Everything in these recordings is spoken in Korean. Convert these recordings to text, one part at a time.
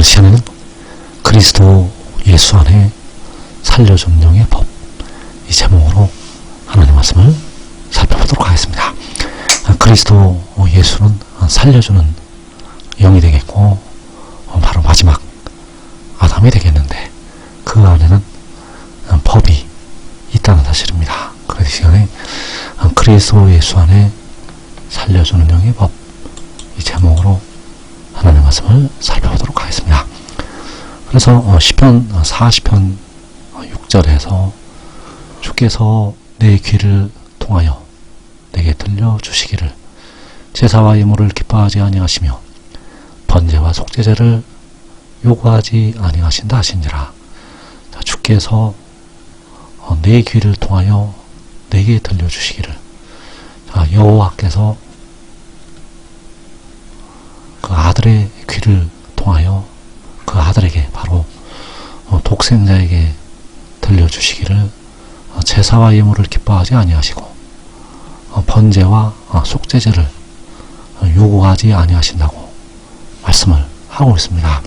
시간에는 그리스도 예수 안에 살려주는 영의 법, 이 제목으로 하나님 말씀을 살펴보도록 하겠습니다. 그리스도 예수는 살려주는 영이 되겠고, 바로 마지막 아담이 되겠는데, 그 안에는 법이 있다는 사실입니다. 그래서 이 시간에 그리스도 예수 안에 살려주는 영의 법, 이 제목으로 하나님 말씀을 살펴보도록 하겠습니다. 그래서 시편 40편 6절에서 주께서 내 귀를 통하여 내게 들려주시기를 제사와 예물을 기뻐하지 아니하시며 번제와 속죄제를 요구하지 아니하신다 하신지라. 주께서 내 귀를 통하여 내게 들려주시기를, 여호와께서 그 아들의 귀를 통하여 그 아들에게, 바로 독생자에게 들려주시기를 제사와 예물을 기뻐하지 아니하시고 번제와 속죄제를 요구하지 아니하신다고 말씀을 하고 있습니다.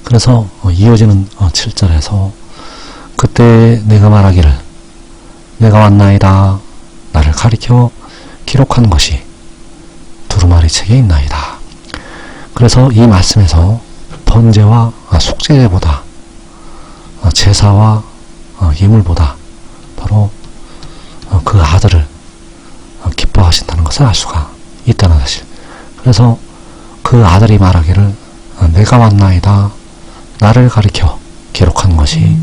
그래서 이어지는 7절에서 그때 내가 말하기를 내가 왔나이다, 나를 가리켜 기록한 것이 두루마리 책에 있나이다. 그래서 이 말씀에서 번제와 속죄제보다, 제사와 예물보다 바로 그 아들을 기뻐하신다는 것을 알 수가 있다는 사실. 그래서 그 아들이 말하기를 내가 왔나이다, 나를 가리켜 기록한 것이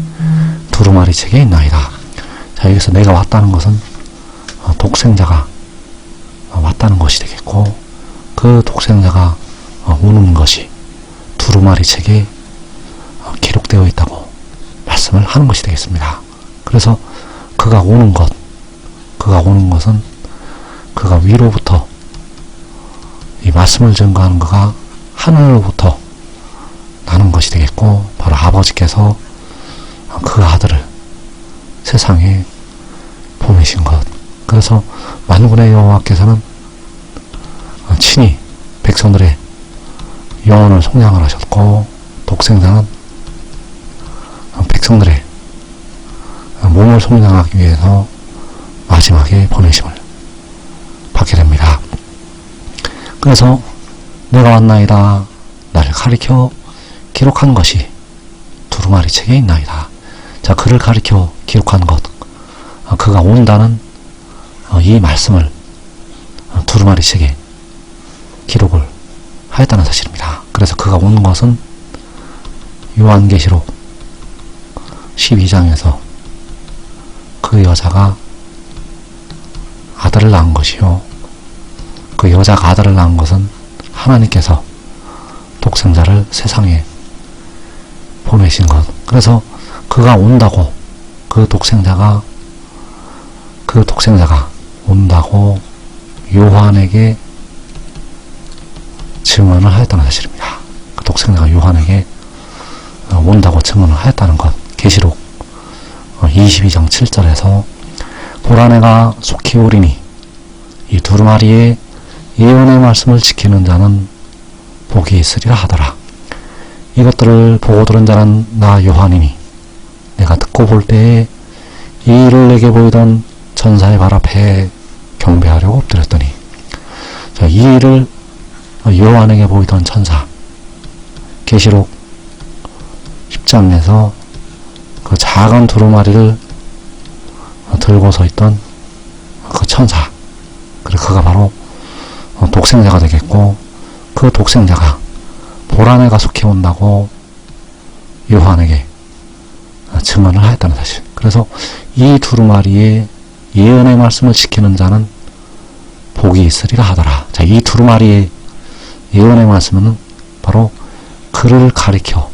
두루마리 책에 있나이다. 자, 여기서 내가 왔다는 것은 독생자가 왔다는 것이 되겠고, 그 독생자가 오는 것이 두루마리 책에 기록되어 있다고 말씀을 하는 것이 되겠습니다. 그래서 그가 오는 것은 그가 위로부터, 이 말씀을 증거하는 그가 하늘로부터 나는 것이 되겠고, 바로 아버지께서 그 아들을 세상에 보내신 것. 그래서 만군의 여호와께서는 친히 백성들의 영혼을 속량을 하셨고, 독생자는 백성들의 몸을 속량하기 위해서 마지막에 보내심을 받게 됩니다. 그래서 내가 왔나이다, 나를 가리켜 기록한 것이 두루마리 책에 있나이다. 자, 그를 가리켜 기록한 것, 그가 온다는 이 말씀을 두루마리 책에 기록을 하였다는 사실입니다. 그래서 그가 온 것은 요한계시록 12장에서 그 여자가 아들을 낳은 것이요, 그 여자가 아들을 낳은 것은 하나님께서 독생자를 세상에 보내신 것. 그래서 그가 온다고, 그 독생자가 온다고 요한에게 증언을 하였다는 사실입니다. 그 독생자가 요한에게 온다고 증언을 하였다는 것. 계시록 22장 7절에서 보라 내가 속히 오리니 이 두루마리의 예언의 말씀을 지키는 자는 복이 있으리라 하더라. 이것들을 보고 들은 자는 나 요한이니 내가 듣고 볼 때에 이 일을 내게 보이던 천사의 발 앞에 경배하려고 엎드렸더니, 자, 이 일을 요한에게 보이던 천사, 계시록 10장에서 그 작은 두루마리를 들고 서 있던 그 천사, 그리고 그가 바로 독생자가 되겠고, 그 독생자가 보라내가 속해 온다고 요한에게 증언을 하였다는 사실. 그래서 이 두루마리의 예언의 말씀을 지키는 자는 복이 있으리라 하더라. 자, 이 두루마리의 예언의 말씀은 바로 그를 가리켜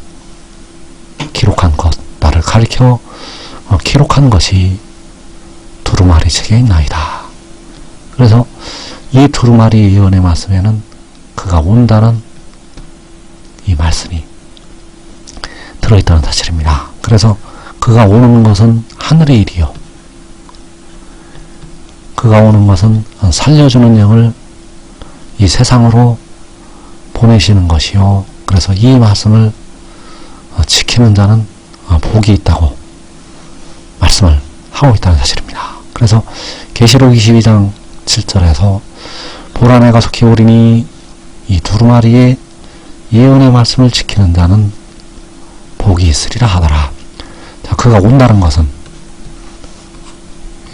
기록한 것, 나를 가리켜 기록한 것이 두루마리 책에 있나이다. 그래서 이 두루마리 예언의 말씀에는 그가 온다는 이 말씀이 들어있다는 사실입니다. 그래서 그가 오는 것은 하늘의 일이요, 그가 오는 것은 살려주는 영을 이 세상으로 보내시는 것이요, 그래서 이 말씀을 지키는 자는 복이 있다고 말씀을 하고 있다는 사실입니다. 그래서 계시록 22장 7절에서 보라 내가 속히 오리니 이 두루마리의 예언의 말씀을 지키는 자는 복이 있으리라 하더라. 자, 그가 온다는 것은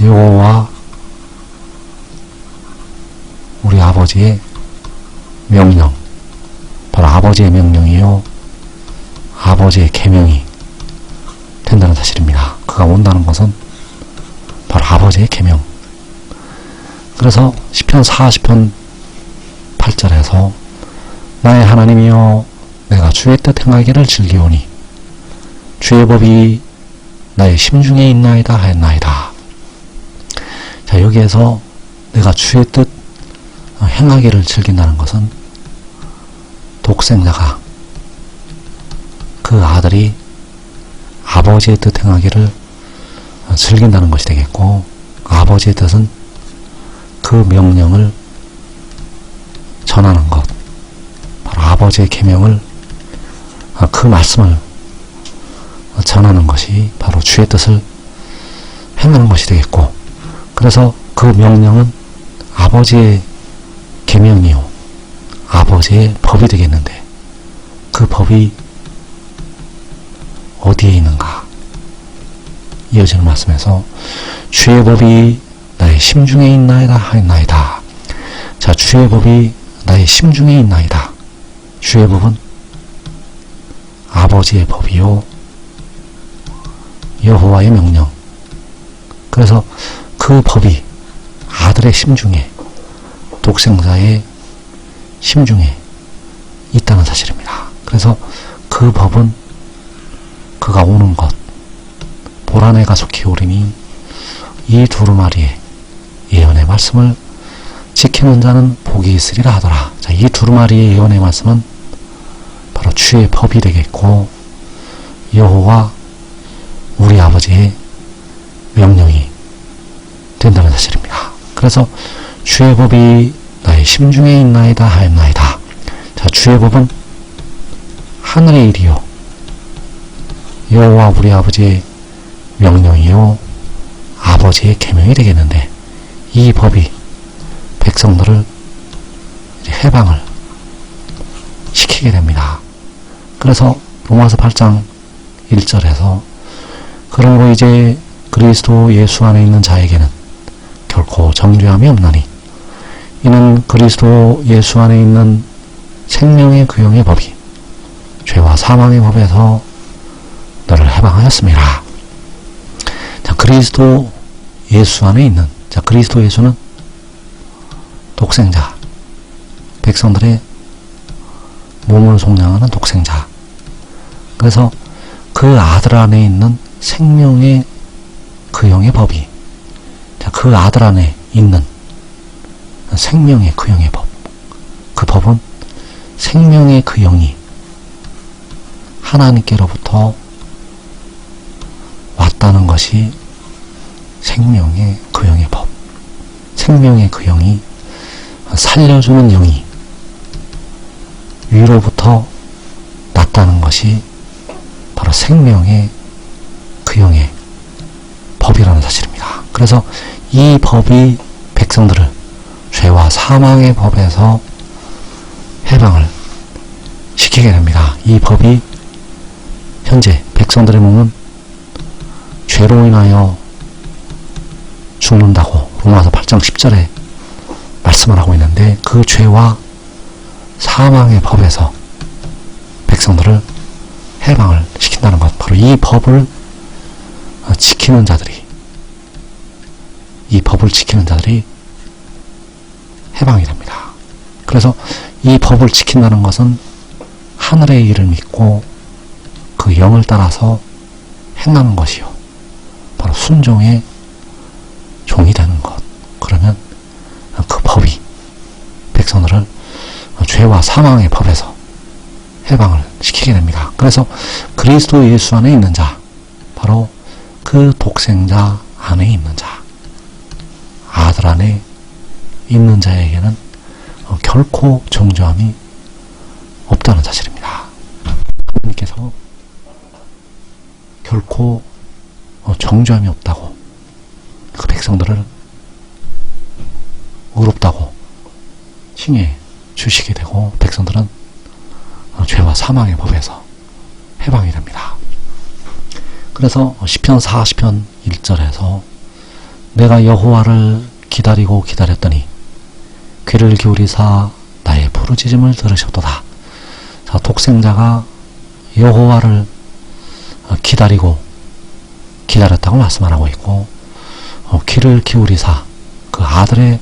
여호와 우리 아버지의 명령, 바로 아버지의 명령이요 아버지의 계명이 된다는 사실입니다. 그가 온다는 것은 바로 아버지의 계명. 그래서 시편 40편 8절에서 나의 하나님이여 내가 주의 뜻 행하기를 즐기오니 주의 법이 나의 심중에 있나이다 하였나이다. 자, 여기에서 내가 주의 뜻 행하기를 즐긴다는 것은 독생자가 그 아들이 아버지의 뜻 행하기를 즐긴다는 것이 되겠고, 아버지의 뜻은 그 명령을 전하는 것, 바로 아버지의 계명을, 그 말씀을 전하는 것이 바로 주의 뜻을 행하는 것이 되겠고, 그래서 그 명령은 아버지의 계명이요 아버지의 법이 되겠는데, 그 법이 어디에 있는가? 이어지는 말씀에서 주의 법이 나의 심중에 있나이다 하였나이다. 자, 주의 법이 나의 심중에 있나이다. 주의 법은 아버지의 법이요 여호와의 명령. 그래서 그 법이 아들의 심중에, 독생자의 심중에 있다는 사실입니다. 그래서 그 법은 그가 오는 것, 보라 내가 속히 오리니 이 두루마리의 예언의 말씀을 지키는 자는 복이 있으리라 하더라. 자, 이 두루마리의 예언의 말씀은 바로 주의 법이 되겠고, 여호와 우리 아버지의 명령이 된다는 사실입니다. 그래서 주의 법이 나의 심중에 있나이다 하였나이다. 자, 주의 법은 하늘의 일이요 여호와 우리 아버지의 명령이요 아버지의 계명이 되겠는데, 이 법이 백성들을 해방을 시키게 됩니다. 그래서 로마서 8장 1절에서 그러므로 이제 그리스도 예수 안에 있는 자에게는 결코 정죄함이 없나니 이는 그리스도 예수 안에 있는 생명의 구형의 법이 죄와 사망의 법에서 너를 해방하였습니다. 자, 그리스도 예수 안에 있는, 자, 그리스도 예수는 독생자, 백성들의 몸을 속량하는 독생자. 그래서 그 아들 안에 있는 생명의 구형의 법이, 자, 그 아들 안에 있는 생명의 구형의 법, 그 법은 생명의 구형이 하나님께로부터 왔다는 것이 생명의 구형의 법, 생명의 구형이 살려주는 영이 위로부터 났다는 것이 바로 생명의 구형의 법이라는 사실입니다. 그래서 이 법이 백성들을 죄와 사망의 법에서 해방을 시키게 됩니다. 이 법이 현재 백성들의 몸은 죄로 인하여 죽는다고 로마서 8장 10절에 말씀을 하고 있는데, 그 죄와 사망의 법에서 백성들을 해방을 시킨다는 것, 바로 이 법을 지키는 자들이, 이 법을 지키는 자들이 해방이 됩니다. 그래서 이 법을 지킨다는 것은 하늘의 일을 믿고 그 영을 따라서 행하는 것이요 바로 순종의 종이 되는 것. 그러면 그 법이 백성들을 죄와 사망의 법에서 해방을 시키게 됩니다. 그래서 그리스도 예수 안에 있는 자, 바로 그 독생자 안에 있는 자, 아들 안에 있는 자에게는 결코 정죄함이 없다는 사실입니다. 결코 정죄함이 없다고, 그 백성들을 의롭다고 칭해 주시게 되고, 백성들은 죄와 사망의 법에서 해방이 됩니다. 그래서 시편 40편 1절에서 내가 여호와를 기다리고 기다렸더니 귀를 기울이사 나의 부르짖음을 들으셨도다. 자, 독생자가 여호와를 기다리고 기다렸다고 말씀 안 하고 있고, 귀를 기울이사 그 아들의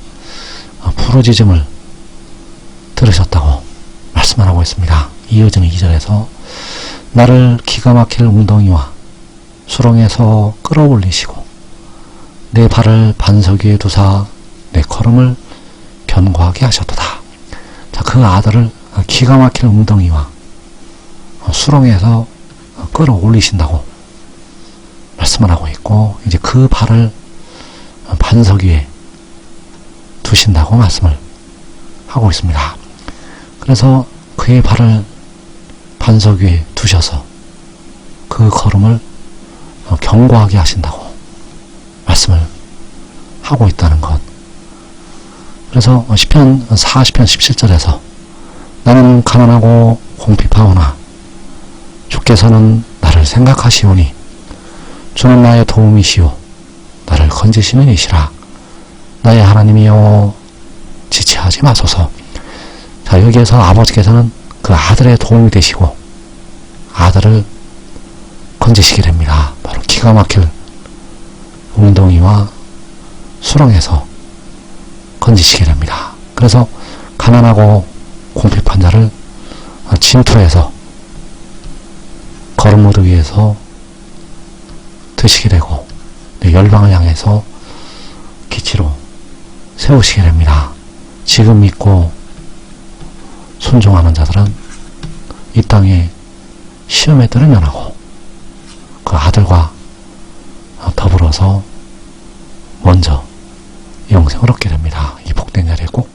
부르짖음을 들으셨다고 말씀 안 하고 있습니다. 이어지는 2절에서 나를 기가 막힐 웅덩이와 수렁에서 끌어올리시고 내 발을 반석 위에 두사 내 걸음을 견고하게 하셨도다. 자, 그 아들을 기가 막힐 웅덩이와 수렁에서 끌어올리신다고 말씀을 하고 있고, 이제 그 발을 반석 위에 두신다고 말씀을 하고 있습니다. 그래서 그의 발을 반석 위에 두셔서 그 걸음을 견고하게 하신다고 말씀을 하고 있다는 것. 그래서 시편 40편 17절에서 나는 가난하고 궁핍하오나 주께서는 나를 생각하시오니 주는 나의 도움이시오 나를 건지시는 이시라. 나의 하나님이여 지체하지 마소서. 자, 여기에서 아버지께서는 그 아들의 도움이 되시고 아들을 건지시게 됩니다. 바로 기가 막힐 웅덩이와 수렁에서 건지시게 됩니다. 그래서 가난하고 궁핍한 자를 진토에서 걸음무드 위에서 드시게 되고, 열방을 향해서 기치로 세우시게 됩니다. 지금 믿고 순종하는 자들은 이 땅에 시험의 뜰을 면하고 그 아들과 더불어서 먼저 영생을 얻게 됩니다. 이 복된 자리에 꼭